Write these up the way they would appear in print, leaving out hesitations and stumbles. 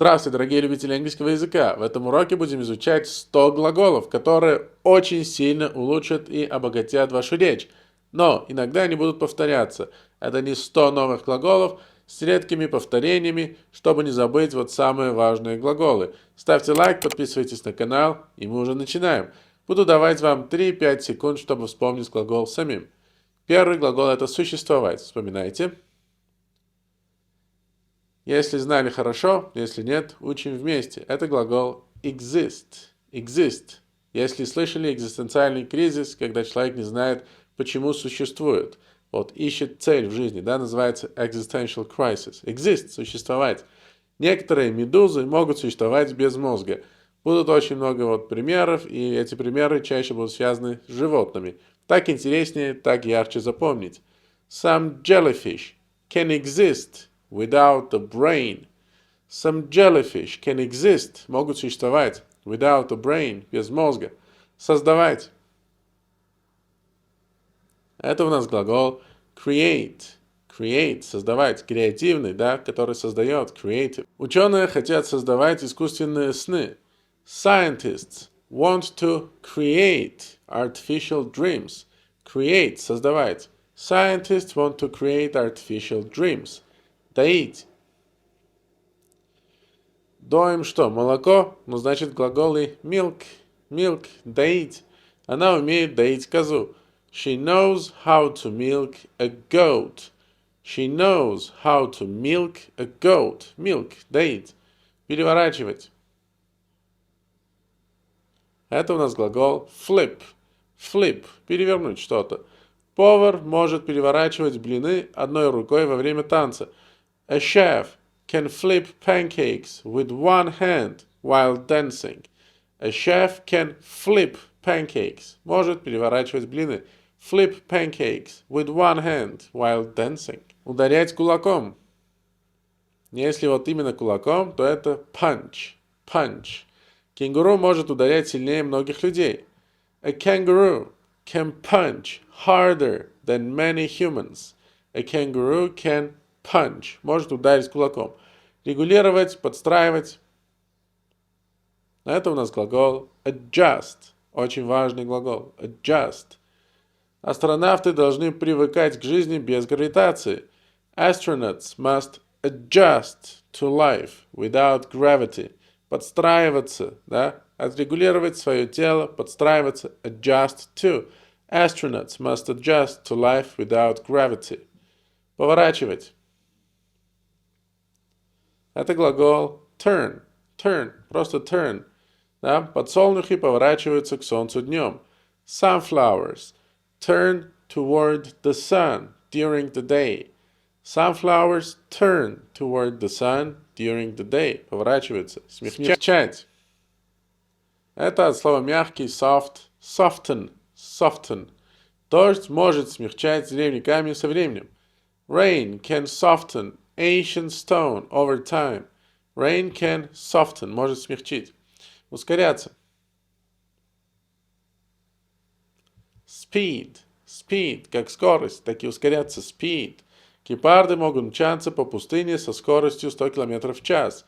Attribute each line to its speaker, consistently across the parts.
Speaker 1: Здравствуйте, дорогие любители английского языка! В этом уроке будем изучать 100 глаголов, которые очень сильно улучшат и обогатят вашу речь. Но иногда они будут повторяться. Это не 100 новых глаголов с редкими повторениями, чтобы не забыть вот самые важные глаголы. Ставьте лайк, подписывайтесь на канал, и мы уже начинаем. Буду давать вам 3-5 секунд, чтобы вспомнить глагол самим. Первый глагол – это существовать. Вспоминайте. Если знали хорошо, если нет, учим вместе. Это глагол exist. Exist. Если слышали экзистенциальный кризис, когда человек не знает, почему существует. Вот ищет цель в жизни, да, называется existential crisis. Exist, существовать. Некоторые медузы могут существовать без мозга. Будут очень много вот примеров, и эти примеры чаще будут связаны с животными. Так интереснее, так ярче запомнить. Some jellyfish can exist without a brain. Some jellyfish can exist, могут существовать, without a brain, без мозга. Создавать. Это у нас глагол create. Create, создавать, креативный, да, который создает, creative. Ученые хотят создавать искусственные сны. Scientists want to create artificial dreams. Create, создавать. Scientists want to create artificial dreams. Доить. Доим что? Молоко? Ну, значит, глаголы milk, milk, доить. Она умеет доить козу. She knows how to milk a goat. She knows how to milk a goat. Milk, доить. Переворачивать. Это у нас глагол flip. Flip, перевернуть что-то. Повар может переворачивать блины одной рукой во время танца. A chef can flip pancakes with one hand while dancing. A chef can flip pancakes. Может переворачивать блины. Flip pancakes with one hand while dancing. Ударять кулаком. Если вот именно кулаком, то это punch. Punch. Кенгуру может ударять сильнее многих людей. A kangaroo can punch harder than many humans. A kangaroo can punch. Может ударить кулаком. Регулировать, подстраивать. Это у нас глагол adjust. Очень важный глагол. Adjust. Астронавты должны привыкать к жизни без гравитации. Astronauts must adjust to life without gravity. Подстраиваться, да? Отрегулировать свое тело, подстраиваться. Adjust to. Astronauts must adjust to life without gravity. Поворачивать. Это глагол turn. Turn. Просто turn. Да? Подсолнухи поворачиваются к солнцу днем. Sunflowers turn toward the sun during the day. Sunflowers turn toward the sun during the day. Поворачиваются. Смягчать. Это от слова мягкий, soft, soften, soften. Дождь может смягчать древний камень со временем. Rain can soften ancient stone over time. Rain can soften, может смягчить. Ускоряться. Speed. Speed, как скорость, так и ускоряться. Speed. Гепарды могут мчаться по пустыне со скоростью 100 км в час.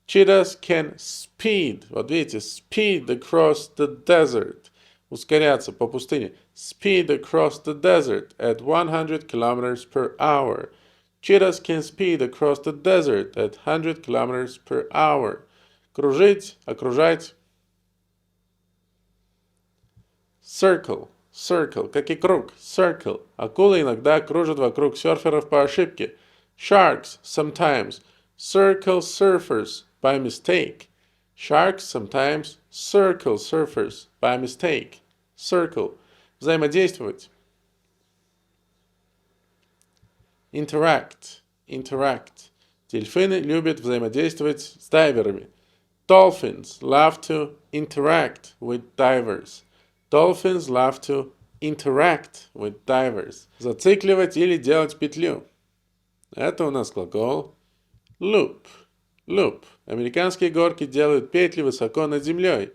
Speaker 1: Cheetahs can speed. Вот видите, speed across the desert. Ускоряться по пустыне. Speed across the desert at 100 km per hour. Cheetahs can speed across the desert at 100 km per hour. Кружить, окружать. Circle. Circle, как и круг. Circle. Акулы иногда кружат вокруг серферов по ошибке. Sharks sometimes circle surfers by mistake. Sharks sometimes circle surfers by mistake. Circle. Взаимодействовать. Interact. Interact. Дельфины любят взаимодействовать с дайверами. Dolphins love to interact with divers. Dolphins love to interact with divers. Зацикливать или делать петлю. Это у нас глагол loop. Loop. Американские горки делают петли высоко над землей.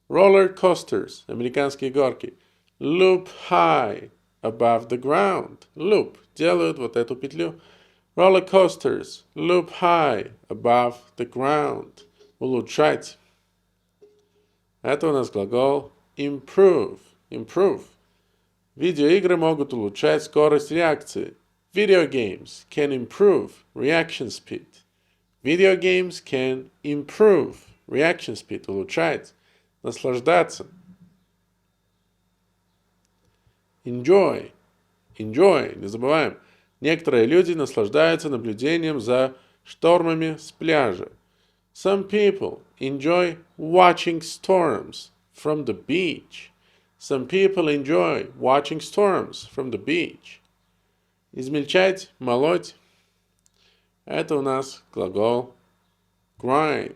Speaker 1: Roller coasters. Американские горки. Loop high above the ground. Loop. Делают вот эту петлю. Roller coasters loop high above the ground. Улучшать. Это у нас глагол improve. Improve. Видеоигры могут улучшать скорость реакции. Video games can improve reaction speed. Video games can improve reaction speed. Улучшать. Наслаждаться. Enjoy. Enjoy. Не забываем. Некоторые люди наслаждаются наблюдением за штормами с пляжа. Some people enjoy watching storms from the beach. Some people enjoy watching storms from the beach. Измельчать, молоть. Это у нас глагол grind.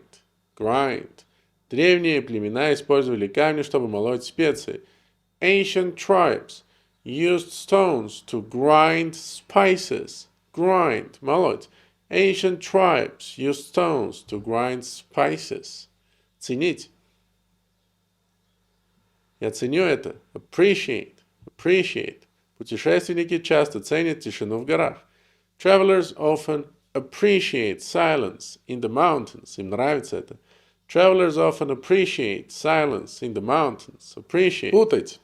Speaker 1: Grind. Древние племена использовали камни, чтобы молоть специи. Ancient tribes used stones to grind spices. Grind, молоть. Ancient tribes used stones to grind spices. Ценить. Я ценю это. Appreciate. Appreciate. Путешественники часто ценят тишину в горах. Travelers often appreciate silence in the mountains. Им нравится это. Travelers often appreciate silence in the mountains. Appreciate. Путать.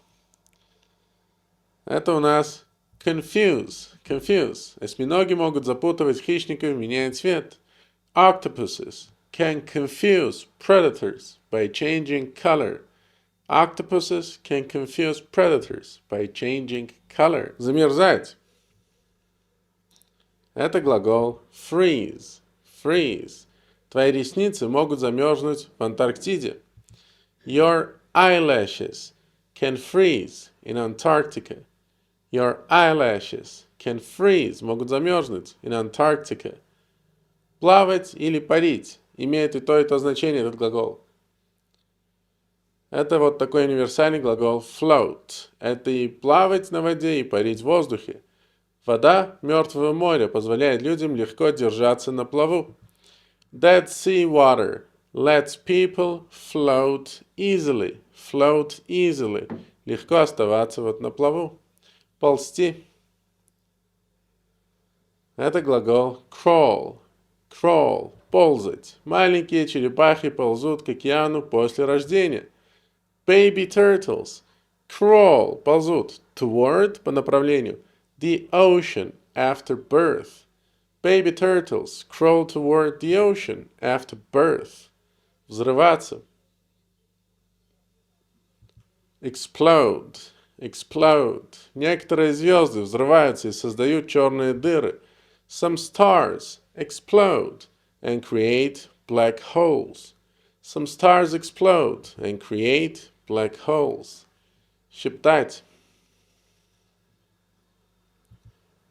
Speaker 1: Это у нас confuse. Confuse. Осьминоги могут запутывать хищников, меняя цвет. Octopuses can confuse predators by changing color. Octopuses can confuse predators by changing color. Замерзать. Это глагол freeze. Freeze. Твои ресницы могут замерзнуть в Антарктиде. Your eyelashes can freeze in Antarctica. Your eyelashes can freeze, могут замерзнуть in Antarctica. Плавать или парить имеет и то значение, этот глагол. Это вот такой универсальный глагол float. Это и плавать на воде, и парить в воздухе. Вода Мертвого моря позволяет людям легко держаться на плаву. Dead sea water lets people float easily. Float easily. Легко оставаться вот на плаву. Ползти. Это глагол crawl. Crawl. Ползать. Маленькие черепахи ползут к океану после рождения. Baby turtles crawl. Ползут. Toward по направлению. The ocean after birth. Baby turtles crawl toward the ocean after birth. Взрываться. Explode. Explode. Некоторые звезды взрываются и создают черные дыры. Some stars explode and create black holes. Some stars explode and create black holes. Шептать.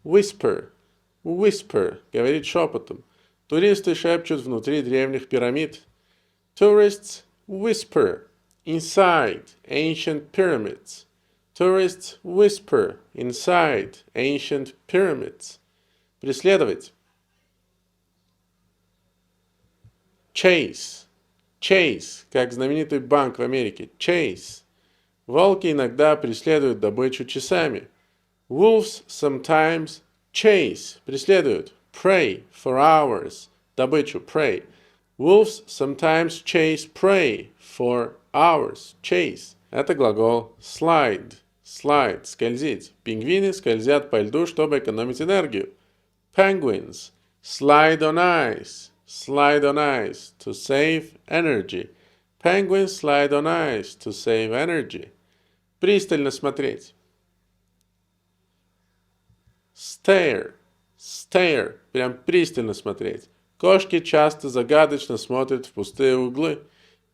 Speaker 1: Whisper. Whisper. Говорить шепотом. Туристы шепчут внутри древних пирамид. Tourists whisper inside ancient pyramids. Tourists whisper inside ancient pyramids. Преследовать. Chase. Chase, как знаменитый банк в Америке. Chase. Волки иногда преследуют добычу часами. Wolves sometimes chase. Преследуют. Prey for hours. Добычу. Prey. Wolves sometimes chase prey for hours. Chase. Это глагол slide. Slide. Скользить. Пингвины скользят по льду, чтобы экономить энергию. Penguins slide on ice. Slide on ice to save energy. Penguins slide on ice to save energy. Пристально смотреть. Stare. Stare. Прям пристально смотреть. Кошки часто загадочно смотрят в пустые углы.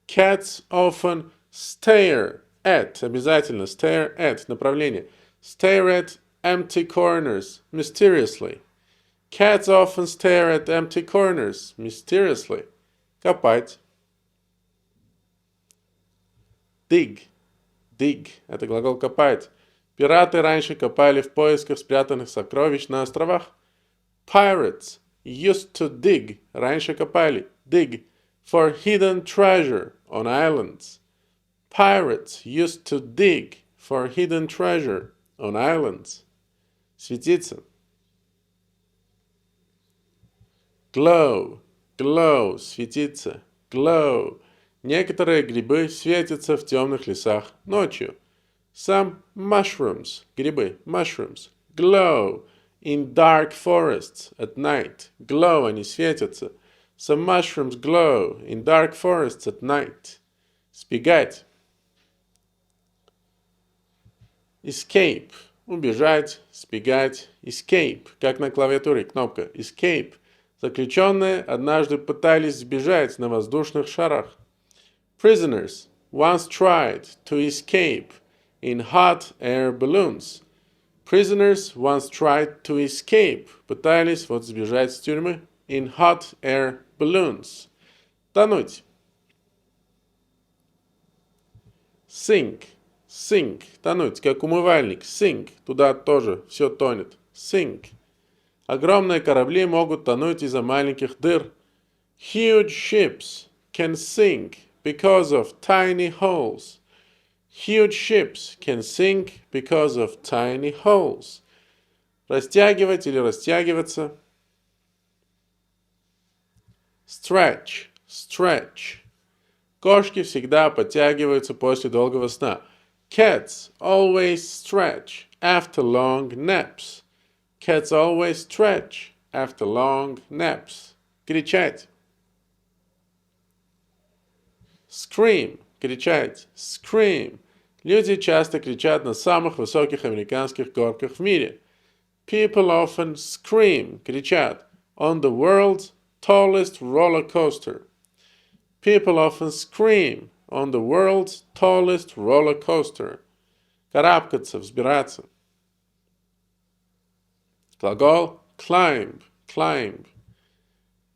Speaker 1: Cats often stare at. Обязательно stare at. Направление. Stare at empty corners mysteriously. Cats often stare at empty corners mysteriously. Копать. Dig. Dig. Это глагол копать. Пираты раньше копали в поисках спрятанных сокровищ на островах. Pirates used to dig. Раньше копали. Dig. For hidden treasure on islands. Pirates used to dig for hidden treasure on islands. Светиться. Glow, glow, светиться. Glow. Некоторые грибы светятся в темных лесах ночью. Some mushrooms, грибы, mushrooms, glow in dark forests at night. Glow, они светятся. Some mushrooms glow in dark forests at night. Сбегать. Escape. Убежать, сбегать. Escape. Как на клавиатуре кнопка. Escape. Заключенные однажды пытались сбежать на воздушных шарах. Prisoners once tried to escape in hot air balloons. Prisoners once tried to escape. Пытались вот сбежать с тюрьмы. In hot air balloons. Тонуть. Sink. Sink. Тонуть, как умывальник. Sink. Туда тоже все тонет. Sink. Огромные корабли могут тонуть из-за маленьких дыр. Huge ships can sink because of tiny holes. Huge ships can sink because of tiny holes. Растягивать или растягиваться. Stretch. Stretch. Кошки всегда подтягиваются после долгого сна. Cats always stretch after long naps. Cats always stretch after long naps. Кричать. Scream. Кричать. Scream. Люди часто кричат на самых высоких американских горках в мире. People often scream. Кричат. On the world's tallest roller coaster. People often scream on the world's tallest roller coaster. Карабкаться, взбираться. Глагол climb, climb.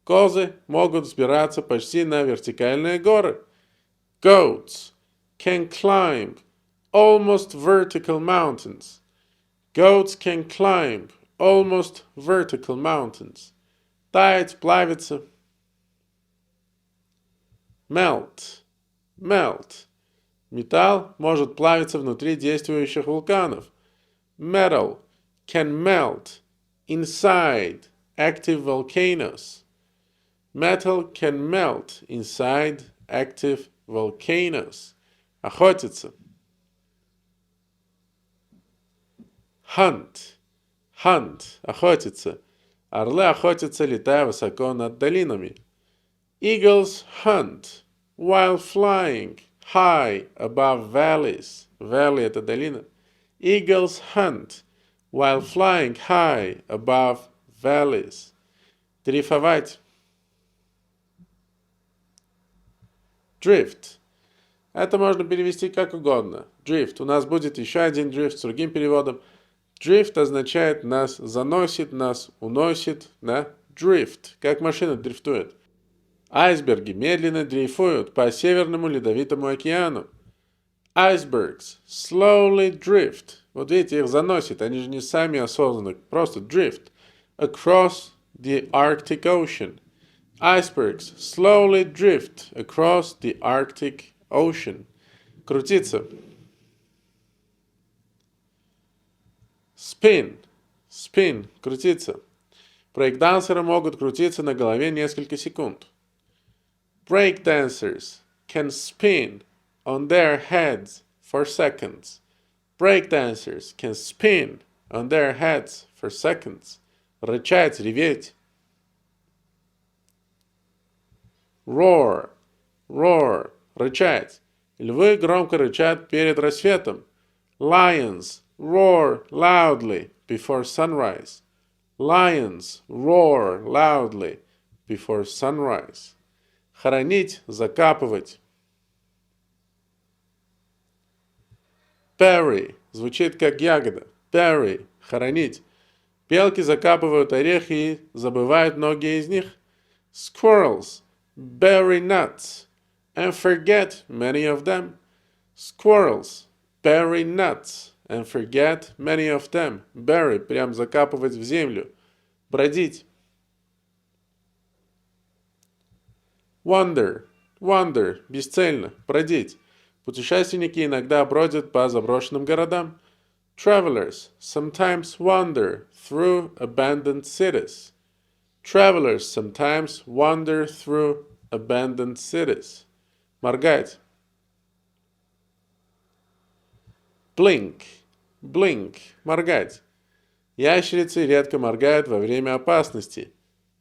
Speaker 1: Козы могут взбираться почти на вертикальные горы. Goats can climb almost vertical mountains. Goats can climb almost vertical mountains. Таять, плавиться. Melt, melt. Металл может плавиться внутри действующих вулканов. Metal can melt inside active volcanoes. Metal can melt inside active volcanoes. Охотиться. Hunt, hunt. Охотиться. Орлы охотятся, летая высоко над долинами. Eagles hunt while flying high above valleys. Valley – это долина. Eagles hunt while flying high above valleys. Дрейфовать. Drift. Это можно перевести как угодно. Drift. У нас будет еще один drift с другим переводом. Drift означает нас заносит, нас уносит. Да? Drift. Как машина дрифтует. Айсберги медленно дрейфуют по Северному Ледовитому океану. Icebergs slowly drift. Вот видите, их заносит, они же не сами осознанно, просто drift. Across the Arctic Ocean. Icebergs slowly drift across the Arctic Ocean. Крутиться. Spin. Spin. Крутиться. Брейкдансеры могут крутиться на голове несколько секунд. Breakdancers can spin on their heads for seconds. Breakdancers can spin on their heads for seconds. Рычать, реветь. Roar, roar, рычать. Львы громко рычат перед рассветом. Lions roar loudly before sunrise. Lions roar loudly before sunrise. Хоронить, закапывать. Bury звучит как ягода. Bury – хоронить. Белки закапывают орехи и забывают многие из них. Squirrels bury nuts and forget many of them. Squirrels bury nuts and forget many of them. Bury – прям закапывать в землю. Бродить. Wander, wander, бесцельно, бродить. Путешественники иногда бродят по заброшенным городам. Travelers sometimes wander through abandoned cities. Travelers sometimes wander through abandoned cities. Моргать. Blink. Blink. Моргать. Ящерицы редко моргают во время опасности.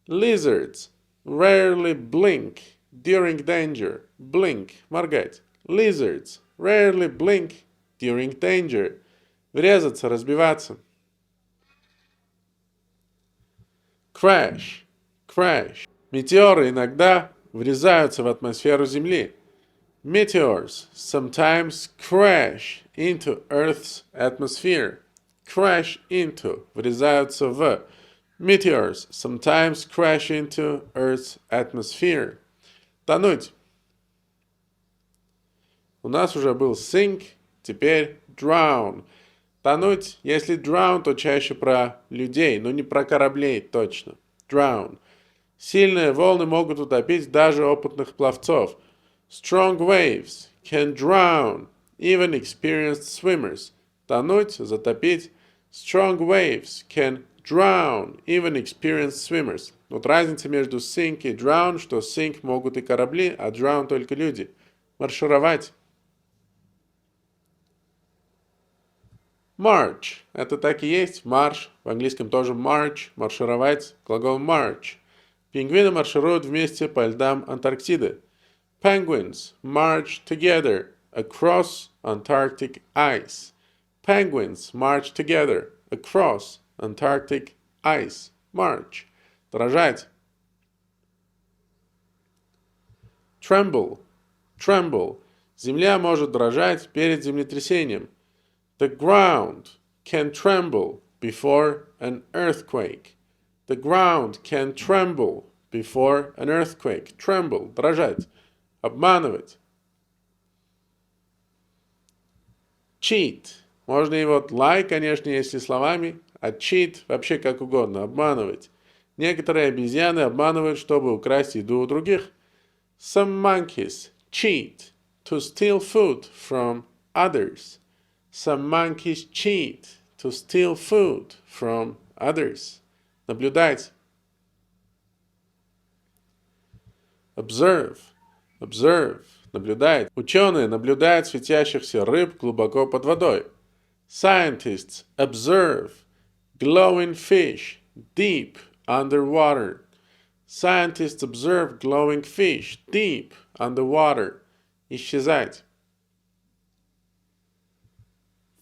Speaker 1: Lizards rarely blink during danger. Blink. Моргать. Lizards rarely blink during danger. Врезаться, разбиваться. Crash. Crash. Метеоры иногда врезаются в атмосферу Земли. Meteors sometimes crash into Earth's atmosphere. Crash into. Врезаются в. Meteors sometimes crash into Earth's atmosphere. Тонуть. У нас уже был sink, теперь drown. Тонуть, если drown, то чаще про людей, но не про кораблей точно. Drown. Сильные волны могут утопить даже опытных пловцов. Strong waves can drown even experienced swimmers. Тонуть, затопить. Strong waves can drown even experienced swimmers. Вот разница между sink и drown, что sink могут и корабли, а drown только люди. Маршировать. March. Это так и есть. Марш. В английском тоже march. Маршировать. Глагол march. Пингвины маршируют вместе по льдам Антарктиды. Penguins march together across Antarctic ice. Penguins march together across Antarctic ice. March. Дрожать. Tremble. Tremble. Земля может дрожать перед землетрясением. The ground can tremble before an earthquake. The ground can tremble before an earthquake. Tremble. Дрожать. Обманывать. Cheat. Можно и вот lie, конечно, если словами, а cheat вообще как угодно. Обманывать. Некоторые обезьяны обманывают, чтобы украсть еду у других. Some monkeys cheat to steal food from others. Some monkeys cheat to steal food from others. Наблюдать. Observe. Observe. Наблюдать. Ученые наблюдают светящихся рыб глубоко под водой. Scientists observe glowing fish deep underwater. Scientists observe glowing fish deep underwater. Исчезать.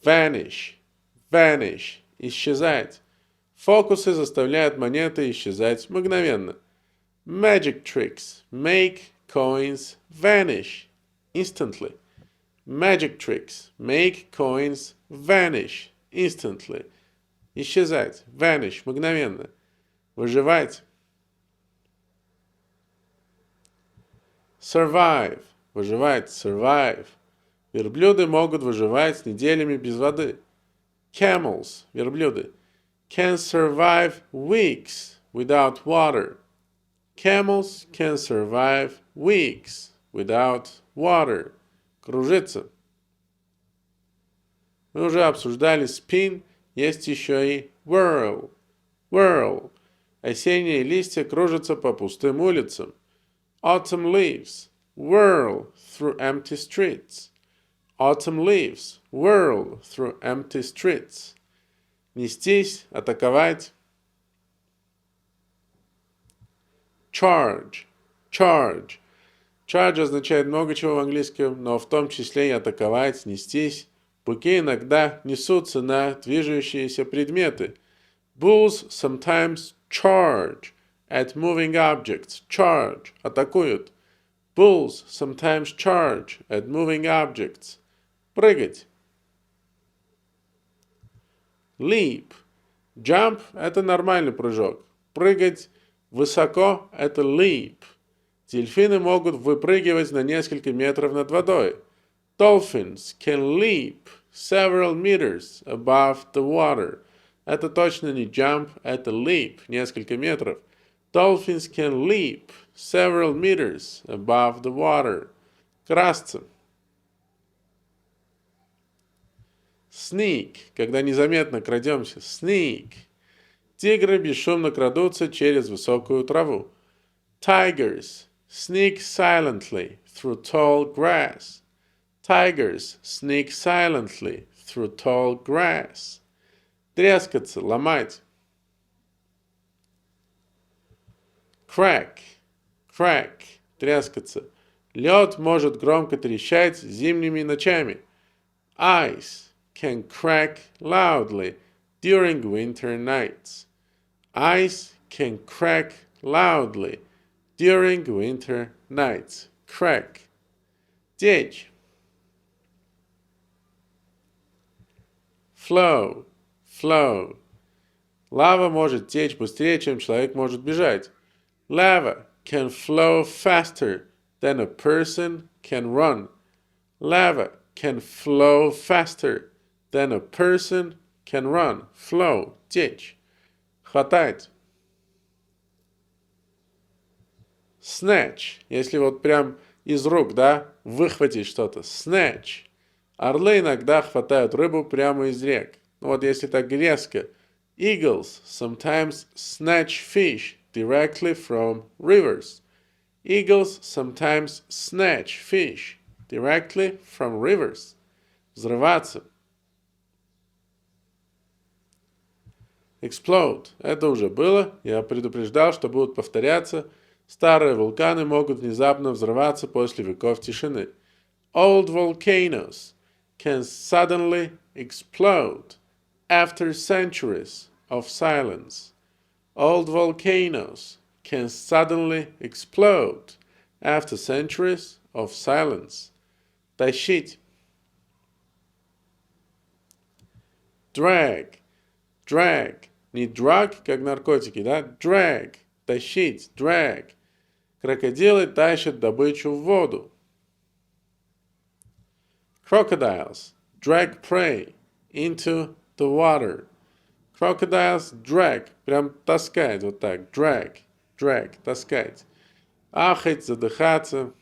Speaker 1: Vanish. Vanish. Исчезать. Фокусы заставляют монеты исчезать мгновенно. Magic tricks make coins vanish instantly. Magic tricks make coins vanish instantly. Исчезать. Vanish. Мгновенно. Выживать. Survive. Выживать. Survive. Верблюды могут выживать неделями без воды. Camels. Верблюды. Can survive weeks without water. Camels can survive weeks without water. Кружиться. Мы уже обсуждали spin, есть еще и whirl. Whirl. Осенние листья кружатся по пустым улицам. Autumn leaves whirl through empty streets. Autumn leaves whirl through empty streets. Нестись, атаковать. Charge. Charge. Charge означает много чего в английском, но в том числе и атаковать, нестись. Быки иногда несутся на движущиеся предметы. Bulls sometimes charge at moving objects. Charge. Атакуют. Bulls sometimes charge at moving objects. Прыгать. Leap. Jump – это нормальный прыжок. Прыгать высоко – это leap. Дельфины могут выпрыгивать на несколько метров над водой. Dolphins can leap several meters above the water. Это точно не jump, это leap, несколько метров. Dolphins can leap several meters above the water. Красться. Sneak, когда незаметно крадемся. Sneak. Тигры бесшумно крадутся через высокую траву. Tigers sneak silently through tall grass. Tigers sneak silently through tall grass. Трескаться, ломать. Crack, crack, трескаться. Лед может громко трещать зимними ночами. Ice can crack loudly during winter nights. Ice can crack loudly during winter nights. Crack. Течь. Flow, flow. Лава может течь быстрее, чем человек может бежать. Lava can flow faster than a person can run. Lava can flow faster than a person can run. Flow, течь. Хватать. Snatch, если вот прям из рук, да, выхватить что-то. Snatch. Орлы иногда хватают рыбу прямо из рек. Ну вот если так резко. Eagles sometimes snatch fish directly from rivers. Eagles sometimes snatch fish directly from rivers. Взрываться. Explode. Это уже было. Я предупреждал, что будут повторяться. Старые вулканы могут внезапно взрываться после веков тишины. Old volcanoes can suddenly explode after centuries of silence. Old volcanoes can suddenly explode after centuries of silence. Тащить. Drag. Drag. Не drug, как наркотики, да? Drag. Тащить. Drag. Крокодилы тащат добычу в воду. Crocodiles drag prey into the water. Crocodiles drag, прям таскать, вот так, drag, drag, таскать. Ахать, задыхаться.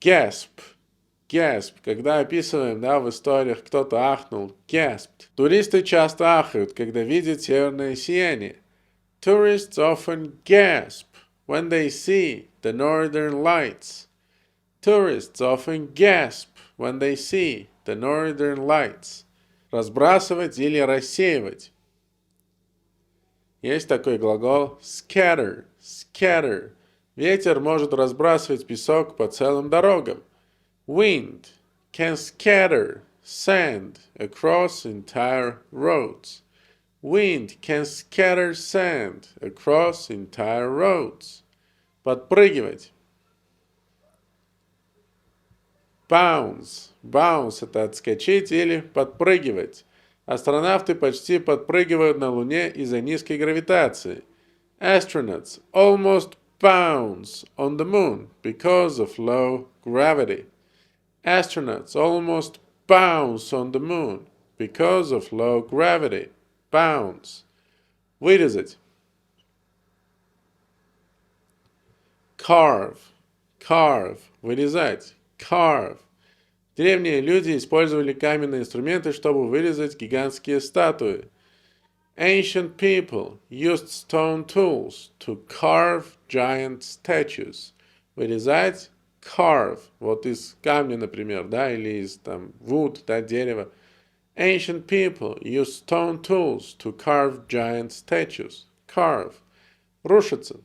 Speaker 1: Gasp, gasp, когда описываем, да, в историях кто-то ахнул, gasped. Туристы часто ахают, когда видят северное сияние. Tourists often gasp when they see the northern lights. Tourists often gasp when they see the northern lights. Разбрасывать или рассеивать. Есть такой глагол scatter, scatter. Ветер может разбрасывать песок по целым дорогам. Wind can scatter sand across entire roads. Wind can scatter sand across entire roads. Подпрыгивать. Bounce. Bounce – это отскочить или подпрыгивать. Астронавты почти подпрыгивают на Луне из-за низкой гравитации. Astronauts almost bounce on the moon because of low gravity. Astronauts almost bounce on the moon because of low gravity. Bounce. Вырезать. Carve. Carve. Вырезать. Carve. Древние люди использовали каменные инструменты, чтобы вырезать гигантские статуи. Ancient people used stone tools to carve giant statues. Вырезать, carve, вот из камня, например, да, или из там wood, да, дерева. Ancient people used stone tools to carve giant statues. Carve. Рушиться.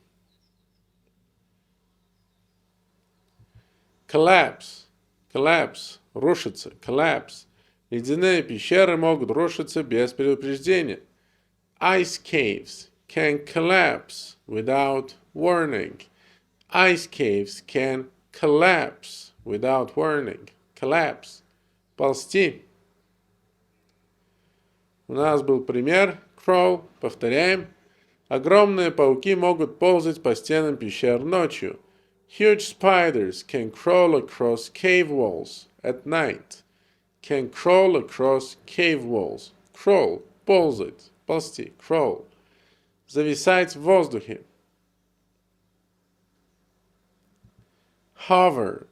Speaker 1: Collapse. Collapse. Рушиться. Collapse. Ледяные пещеры могут рушиться без предупреждения. Ice caves can collapse without warning. Ice caves can collapse without warning. Collapse. Ползти. У нас был пример. Crawl. Повторяем. Огромные пауки могут ползать по стенам пещер ночью. Huge spiders can crawl across cave walls at night. Can crawl across cave walls. Crawl. Ползать. Ползти. Crawl. Зависать в воздухе. Hover.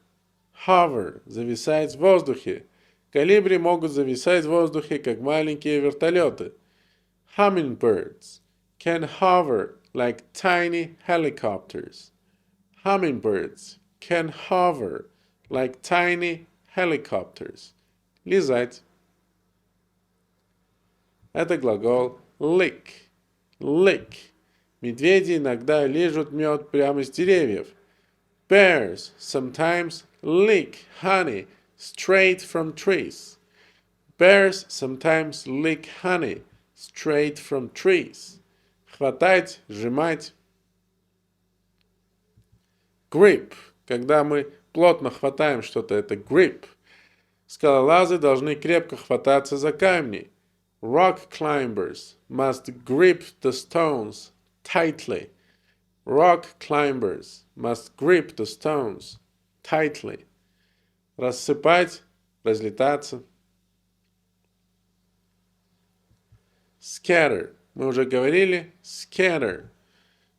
Speaker 1: Hover. Зависать в воздухе. Колибри могут зависать в воздухе, как маленькие вертолеты. Hummingbirds can hover like tiny helicopters. Hummingbirds can hover like tiny helicopters. Лизать. Это глагол lick. Lick. Медведи иногда лижут мед прямо с деревьев. Bears sometimes lick honey straight from trees. Bears sometimes lick honey straight from trees. Хватать, сжимать. Grip. Когда мы плотно хватаем что-то, это grip. Скалолазы должны крепко хвататься за камни. Rock climbers must grip the stones tightly. Rock climbers must grip the stones tightly. Рассыпать, разлетаться. Scatter. Мы уже говорили. Scatter.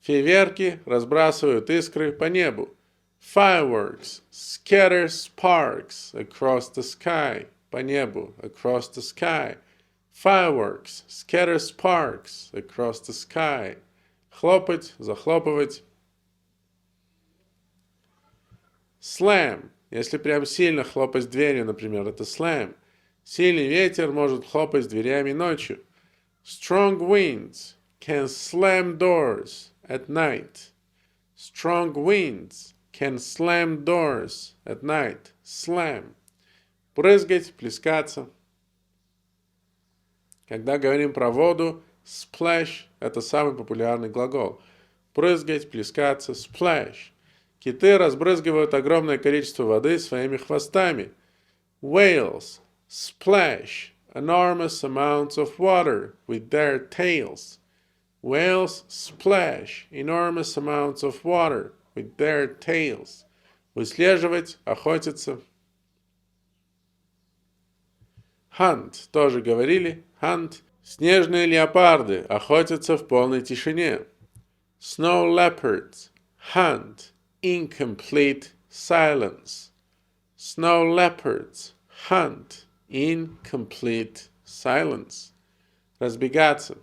Speaker 1: Фейерверки разбрасывают искры по небу. Fireworks scatter sparks across the sky. По небу. Across the sky. Fireworks scatter sparks across the sky. Хлопать, захлопывать. Slam. Если прям сильно хлопать дверью, например, это slam. Сильный ветер может хлопать дверями ночью. Strong winds can slam doors at night. Strong winds can slam doors at night. Slam. Брызгать, плескаться. Когда говорим про воду, splash – это самый популярный глагол. Брызгать, плескаться, splash. Киты разбрызгивают огромное количество воды своими хвостами. Whales splash enormous amounts of water with their tails. Whales splash enormous amounts of water with their tails. Выслеживать, охотиться. Hunt, тоже говорили. Hunt. Снежные леопарды охотятся в полной тишине. Snow leopards hunt in complete silence. Snow leopards hunt in complete silence. Разбегаться.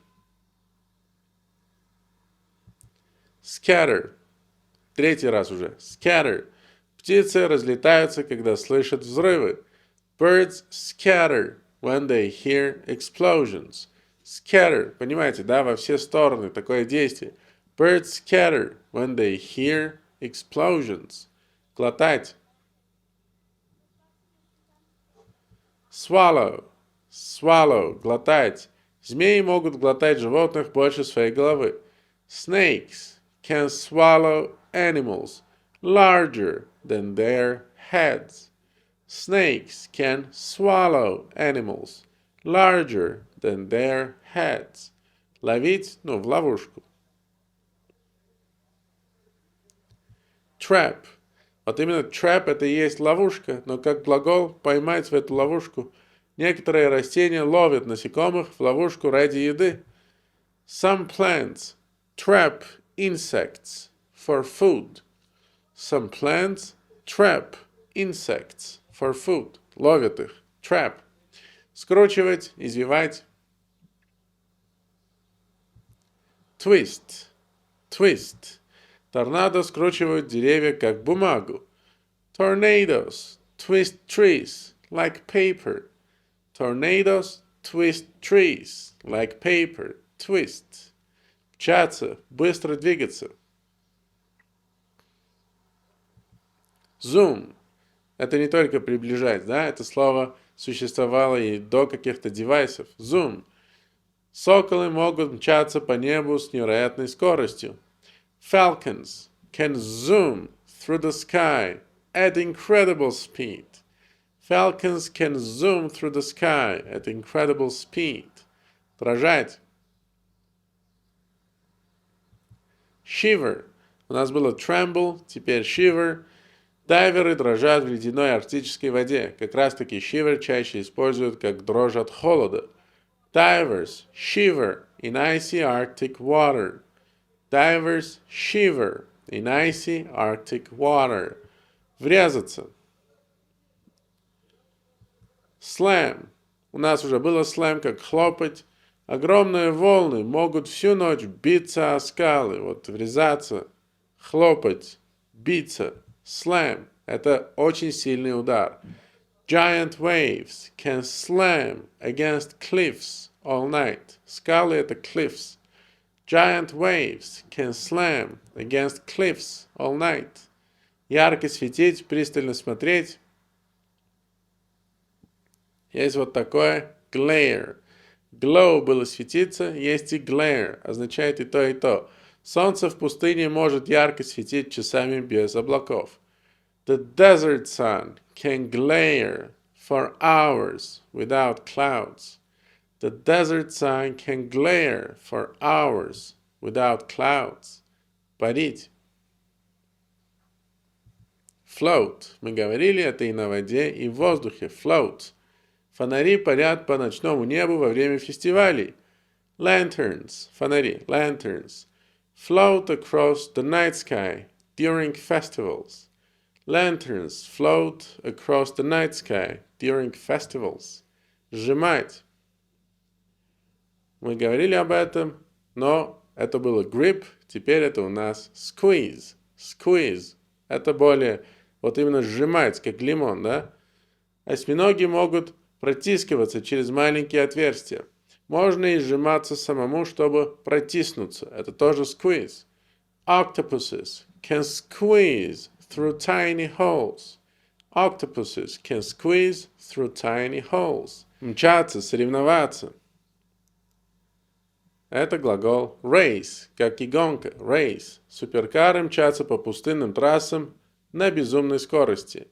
Speaker 1: Scatter. Третий раз уже. Scatter. Птицы разлетаются, когда слышат взрывы. Birds scatter when they hear explosions. Scatter, понимаете, да, во все стороны, такое действие. Birds scatter when they hear explosions. Глотать. Swallow. Swallow, глотать. Змеи могут глотать животных больше своей головы. Snakes can swallow animals larger than their heads. Snakes can swallow animals larger than their heads. Ловить, в ловушку. Trap. Вот именно trap это и есть ловушка, но как глагол поймать в эту ловушку. Некоторые растения ловят насекомых в ловушку ради еды. Some plants trap insects for food. Some plants trap insects for food. Ловят их. Trap. Скручивать, извивать. Twist. Twist. Торнадо скручивают деревья как бумагу. Tornadoes twist trees like paper. Tornadoes twist trees like paper. Twist. Мчаться, быстро двигаться. Zoom. Это не только приближать, да? Это слово существовало и до каких-то девайсов. Zoom. Соколы могут мчаться по небу с невероятной скоростью. Falcons can zoom through the sky at incredible speed. Falcons can zoom through the sky at incredible speed. Дрожать. Shiver. У нас было tremble, теперь shiver. Дайверы дрожат в ледяной арктической воде. Как раз таки shiver чаще используют как дрожь от холода. Divers shiver in icy Arctic water. Divers shiver in icy Arctic water. Врезаться. Slam. У нас уже было slam, как хлопать. Огромные волны могут всю ночь биться о скалы. Вот врезаться, хлопать, биться. Slam. Это очень сильный удар. Giant waves can slam against cliffs all night. Скалы — это cliffs. Giant waves can slam against cliffs all night. Ярко светить, пристально смотреть. Есть вот такое glare. Glow было светиться, есть и glare, означает и то, и то. Солнце в пустыне может ярко светить часами без облаков. The desert sun can glare for hours without clouds. The desert sun can glare for hours without clouds. Парить. Float. Мы говорили, это и на воде, и в воздухе. Float. Фонари парят по ночному небу во время фестивалей. Lanterns. Фонари. Lanterns. Float across the night sky during festivals. Lanterns float across the night sky during festivals. Сжимать. Мы говорили об этом, но это было grip, теперь это у нас squeeze. Squeeze. Это более, вот именно сжимать, как лимон, да? Осьминоги могут протискиваться через маленькие отверстия. Можно и сжиматься самому, чтобы протиснуться. Это тоже squeeze. Octopuses can squeeze through tiny holes. Octopuses can squeeze through tiny holes. Мчаться, соревноваться. Это глагол race, как и гонка, race. Суперкары мчатся по пустынным трассам на безумной скорости.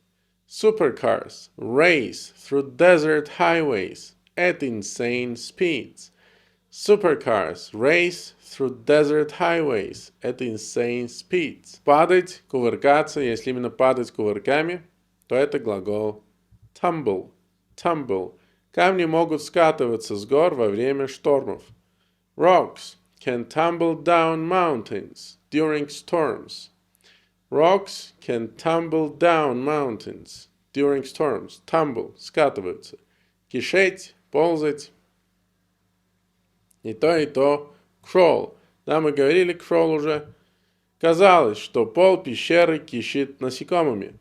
Speaker 1: Supercars race through desert highways at insane speeds. Supercars race through desert highways at insane speeds. Падать, кувыркаться, если именно падать кувырками, то это глагол tumble. Tumble. Камни могут скатываться с гор во время штормов. Rocks can tumble down mountains during storms. Rocks can tumble down mountains during storms. Tumble, скатываются. Кишеть, ползать. И то, crawl. Да, мы говорили crawl уже. Казалось, что пол пещеры кишит насекомыми.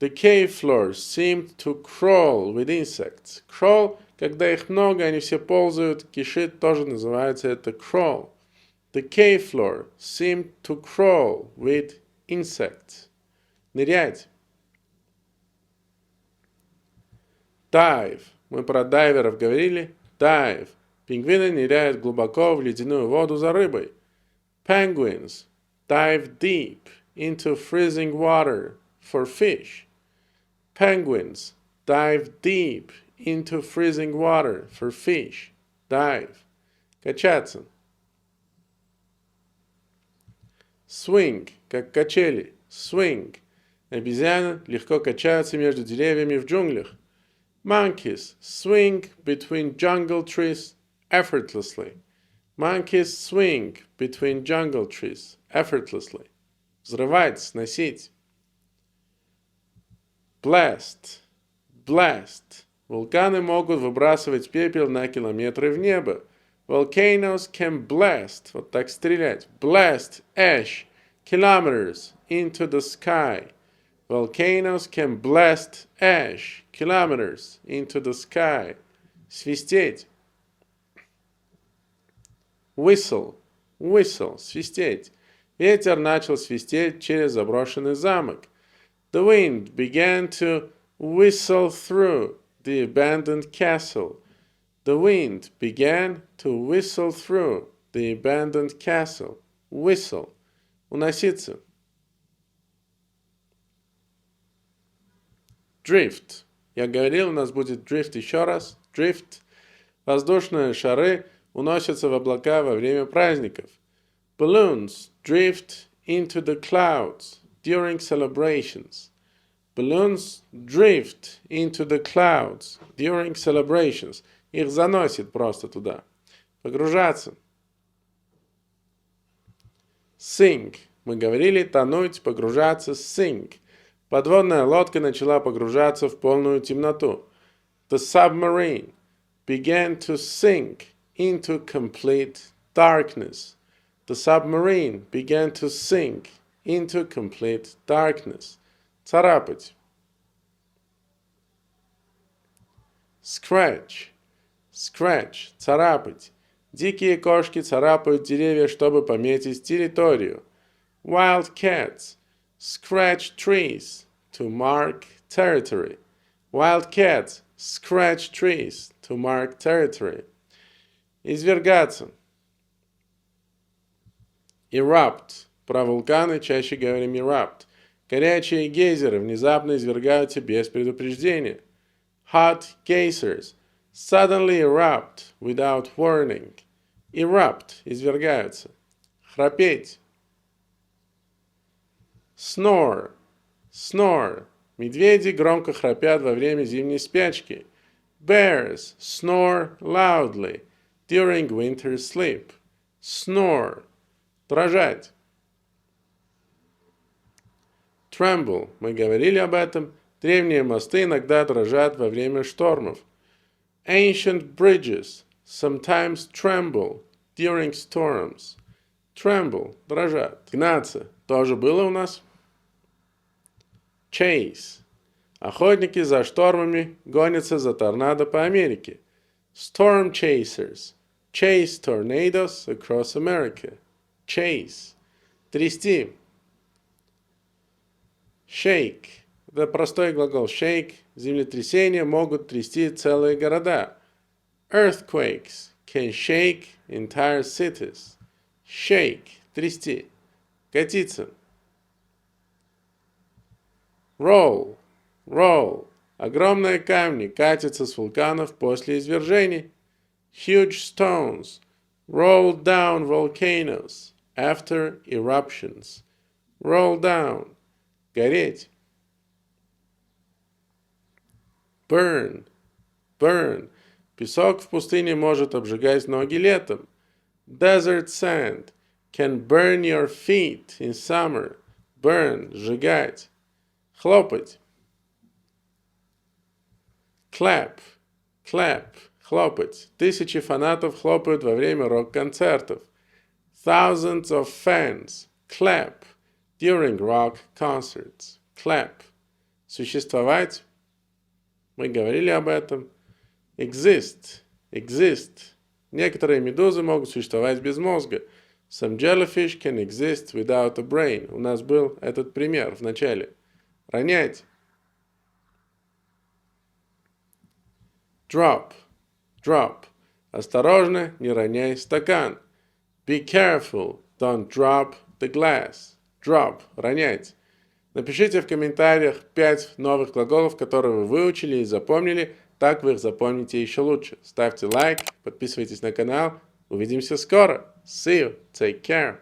Speaker 1: The cave floor seemed to crawl with insects. Crawl, когда их много, они все ползают. Кишит тоже называется это crawl. The cave floor seemed to crawl with insects. Нырять. Dive. Мы про дайверов говорили. Dive. Пингвины ныряют глубоко в ледяную воду за рыбой. Penguins dive deep into freezing water for fish. Penguins dive deep into freezing water for fish. Dive. Качаться. Swing, как качели. Swing. Обезьяны легко качаются между деревьями в джунглях. Monkeys swing between jungle trees effortlessly. Monkeys swing between jungle trees effortlessly. Взрывать, сносить. Blast. Blast. Вулканы могут выбрасывать пепел на километры в небо. Volcanoes can blast, вот так стрелять. Blast ash kilometers into the sky. Volcanoes can blast ash kilometers into the sky. Свистеть. Whistle. Whistle. Свистеть. Ветер начал свистеть через заброшенный замок. The wind began to whistle through the abandoned castle. The wind began to whistle through the abandoned castle. Whistle. Уноситься. Drift. Я говорил, у нас будет drift еще раз. Drift. Воздушные шары уносятся в облака во время праздников. Balloons drift into the clouds during celebrations. Balloons drift into the clouds during celebrations. Их заносит просто туда. Погружаться. Sink. Мы говорили тонуть, погружаться. Sink. Подводная лодка начала погружаться в полную темноту. The submarine began to sink into complete darkness. The submarine began to sink into complete darkness. Царапать. Scratch. Scratch. Царапать. Дикие кошки царапают деревья, чтобы пометить территорию. Wild cats scratch trees to mark territory. Wild cats scratch trees to mark territory. Извергаться. Erupt. Про вулканы чаще говорим erupt. Горячие гейзеры внезапно извергаются без предупреждения. Hot geysers suddenly erupt without warning. Erupt. Извергаются. Храпеть. Snore. Snore. Медведи громко храпят во время зимней спячки. Bears snore loudly during winter sleep. Snore. Дрожать. Tremble. Мы говорили об этом. Древние мосты иногда дрожат во время штормов. Ancient bridges sometimes tremble during storms. Tremble. Дрожат. Гнаться. Тоже было у нас. Chase. Охотники за штормами гонятся за торнадо по Америке. Storm chasers chase tornadoes across America. Chase. Трясти. Shake. Это простой глагол shake. Землетрясения могут трясти целые города. Earthquakes can shake entire cities. Shake. Трясти. Катиться. Roll. Roll. Огромные камни катятся с вулканов после извержений. Huge stones roll down volcanoes after eruptions. Roll down. Гореть. Burn. Burn. Песок в пустыне может обжигать ноги летом. Desert sand can burn your feet in summer. Burn. Сжигать. Хлопать. Clap. Clap. Хлопать. Тысячи фанатов хлопают во время рок-концертов. Thousands of fans clap during rock concerts. Clap. Существовать. Мы говорили об этом. Exist. Exist. Некоторые медузы могут существовать без мозга. Some jellyfish can exist without a brain. У нас был этот пример в начале. Ронять. Drop. Drop. Осторожно, не роняй стакан. Be careful, don't drop the glass. Drop. Ронять. Напишите в комментариях 5 новых глаголов, которые вы выучили и запомнили. Так вы их запомните еще лучше. Ставьте лайк, подписывайтесь на канал. Увидимся скоро. See you. Take care.